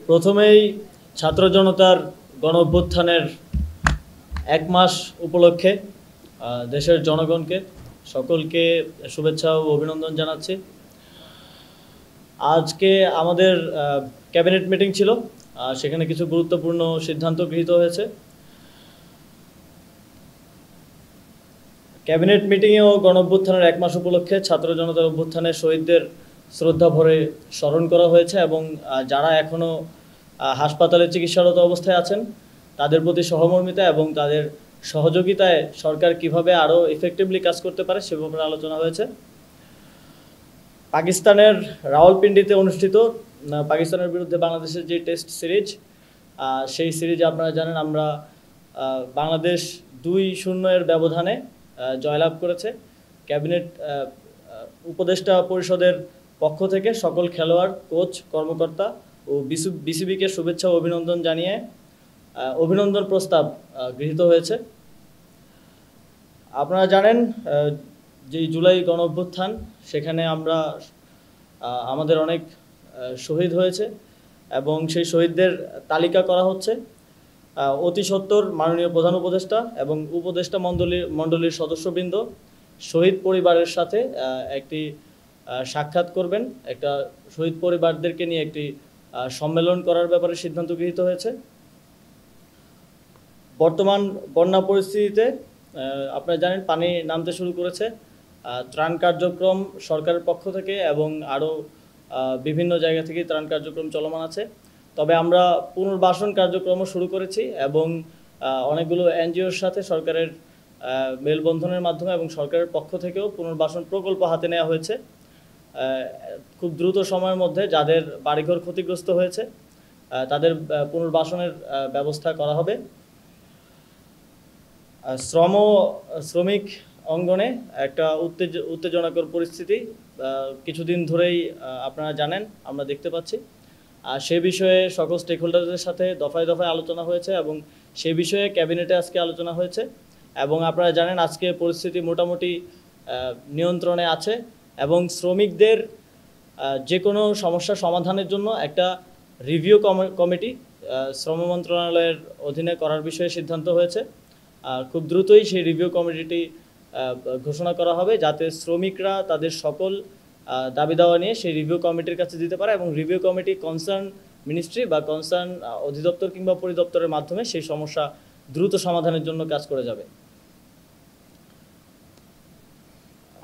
প্রথমেই ছাত্র জনতার গণ অভ্যুত্থানের 1 মাস উপলক্ষে দেশের জনগণকে সকলকে শুভেচ্ছা ও অভিনন্দন জানাচ্ছি। আজকে আমাদের ক্যাবিনেট মিটিং ছিল, সেখানে কিছু গুরুত্বপূর্ণ সিদ্ধান্ত গৃহীত হয়েছে। ক্যাবিনেট মিটিংয়েও গণ অভ্যুত্থানের 1 মাস উপলক্ষে ছাত্র জনতার অভ্যুত্থানের শহীদদের শ্রদ্ধা ভরে স্মরণ করা হয়েছে এবং যারা এখনও হাসপাতালে চিকিৎসারত অবস্থায় আছেন তাদের প্রতি সহমর্মিতা এবং তাদের সহযোগিতায় সরকার কিভাবে আরও ইফেক্টিভলি কাজ করতে পারে সে ব্যাপারে আলোচনা হয়েছে। পাকিস্তানের রাওয়ালপিন্ডিতে অনুষ্ঠিত পাকিস্তানের বিরুদ্ধে বাংলাদেশের যে টেস্ট সিরিজ, সেই সিরিজে আপনারা জানেন আমরা বাংলাদেশ 2-0 ব্যবধানে জয়লাভ করেছে। ক্যাবিনেট উপদেষ্টা পরিষদের পক্ষ থেকে সকল খেলোয়াড়, কোচ, কর্মকর্তা ও বিসিবিকে শুভেচ্ছা ও অভিনন্দন জানিয়ে অভিনন্দন প্রস্তাব গৃহীত হয়েছে। আপনারা জানেন যে জুলাই গণ অভ্যুত্থান, সেখানে আমাদের অনেক শহীদ হয়েছে এবং সেই শহীদদের তালিকা করা হচ্ছে। অতি সত্বর মাননীয় প্রধান উপদেষ্টা এবং উপদেষ্টা মণ্ডলীর সদস্যবৃন্দ শহীদ পরিবারের সাথে একটি সাক্ষাৎ করবেন, একটা শহীদ পরিবারদেরকে নিয়ে একটি সম্মেলন করার ব্যাপারে সিদ্ধান্ত গৃহীত হয়েছে। বর্তমান বন্যা পরিস্থিতিতে আপনারা জানেন পানি নামতে শুরু করেছে। ত্রাণ কার্যক্রম সরকারের পক্ষ থেকে এবং আরও বিভিন্ন জায়গা থেকে ত্রাণ কার্যক্রম চলমান আছে। তবে আমরা পুনর্বাসন কার্যক্রমও শুরু করেছি এবং অনেকগুলো এনজিওর সাথে সরকারের মেলবন্ধনের মাধ্যমে এবং সরকারের পক্ষ থেকেও পুনর্বাসন প্রকল্প হাতে নেওয়া হয়েছে। খুব দ্রুত সময়ের মধ্যে যাদের বাড়িঘর ক্ষতিগ্রস্ত হয়েছে তাদের পুনর্বাসনের ব্যবস্থা করা হবে। শ্রমিক অঙ্গনে একটা উত্তেজনাকর পরিস্থিতি কিছুদিন ধরেই আপনারা জানেন, আমরা দেখতে পাচ্ছি। সে বিষয়ে সকল স্টেক হোল্ডারদের সাথে দফায় দফায় আলোচনা হয়েছে এবং সে বিষয়ে ক্যাবিনেটে আজকে আলোচনা হয়েছে এবং আপনারা জানেন আজকে পরিস্থিতি মোটামুটি নিয়ন্ত্রণে আছে এবং শ্রমিকদের যে কোনো সমস্যা সমাধানের জন্য একটা রিভিউ কমিটি শ্রম মন্ত্রণালয়ের অধীনে করার বিষয়ে সিদ্ধান্ত হয়েছে। আর খুব দ্রুতই সেই রিভিউ কমিটিটি ঘোষণা করা হবে যাতে শ্রমিকরা তাদের সকল দাবি দাওয়া নিয়ে সেই রিভিউ কমিটির কাছে দিতে পারে এবং রিভিউ কমিটি কনসার্ন মিনিস্ট্রি বা কনসার্ন অধিদপ্তর কিংবা পরিদপ্তরের মাধ্যমে সেই সমস্যা দ্রুত সমাধানের জন্য কাজ করে যাবে।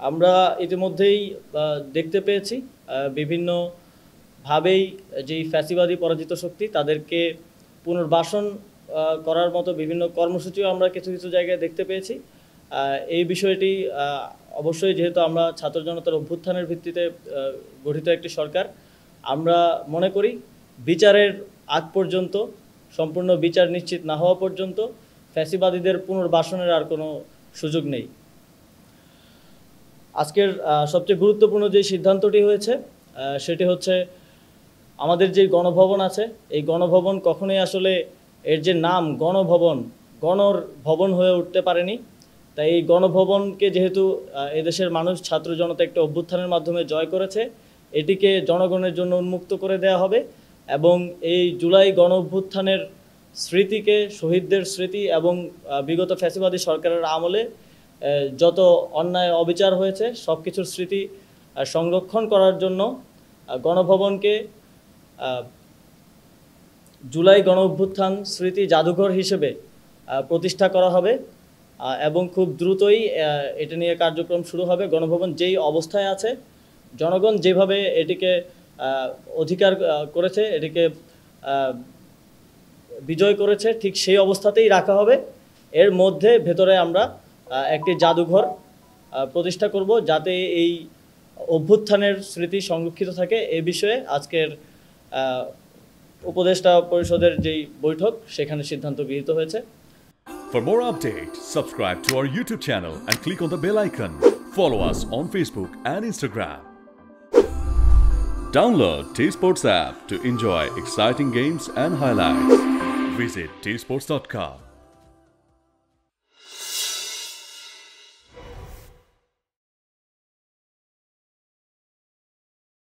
আমরা ইতিমধ্যেই দেখতে পেয়েছি বিভিন্নভাবেই যেই ফ্যাসিবাদী পরাজিত শক্তি তাদেরকে পুনর্বাসন করার মতো বিভিন্ন কর্মসূচিও আমরা কিছু কিছু জায়গায় দেখতে পেয়েছি। এই বিষয়টি অবশ্যই যেহেতু আমরা ছাত্র জনতার অভ্যুত্থানের ভিত্তিতে গঠিত একটি সরকার, আমরা মনে করি বিচারের আগ পর্যন্ত, সম্পূর্ণ বিচার নিশ্চিত না হওয়া পর্যন্ত ফ্যাসিবাদীদের পুনর্বাসনের আর কোনো সুযোগ নেই। আজকের সবচেয়ে গুরুত্বপূর্ণ যে সিদ্ধান্তটি হয়েছে সেটি হচ্ছে আমাদের যে গণভবন আছে, এই গণভবন কখনোই আসলে এর যে নাম গণভবন, গণর ভবন হয়ে উঠতে পারেনি। তাই এই গণভবনকে যেহেতু এদেশের মানুষ ছাত্র জনতা একটা অভ্যুত্থানের মাধ্যমে জয় করেছে, এটিকে জনগণের জন্য উন্মুক্ত করে দেওয়া হবে এবং এই জুলাই গণ অভ্যুত্থানের স্মৃতিকে, শহীদদের স্মৃতি এবং বিগত ফ্যাসিবাদী সরকারের আমলে যত অন্যায় অবিচার হয়েছে সব কিছুর স্মৃতি সংরক্ষণ করার জন্য গণভবনকে জুলাই গণ অভ্যুত্থান স্মৃতি জাদুঘর হিসেবে প্রতিষ্ঠা করা হবে এবং খুব দ্রুতই এটা নিয়ে কার্যক্রম শুরু হবে। গণভবন যেই অবস্থায় আছে, জনগণ যেভাবে এটিকে অধিকার করেছে, এটিকে বিজয় করেছে, ঠিক সেই অবস্থাতেই রাখা হবে। এর মধ্যে ভেতরে আমরা একটি জাদুঘর প্রতিষ্ঠা করব যাতে এই অভ্যুত্থানের স্মৃতি সংরক্ষিত থাকে। এ বিষয়ে আজকের উপদেষ্টা পরিষদের যেই বৈঠক সেখানে সিদ্ধান্ত গৃহীত হয়েছে। For more updates, subscribe to our YouTube channel and click on the bell icon. Follow us on Facebook and Instagram. Download T-Sports app to enjoy exciting games and highlights. Visit tsports.com.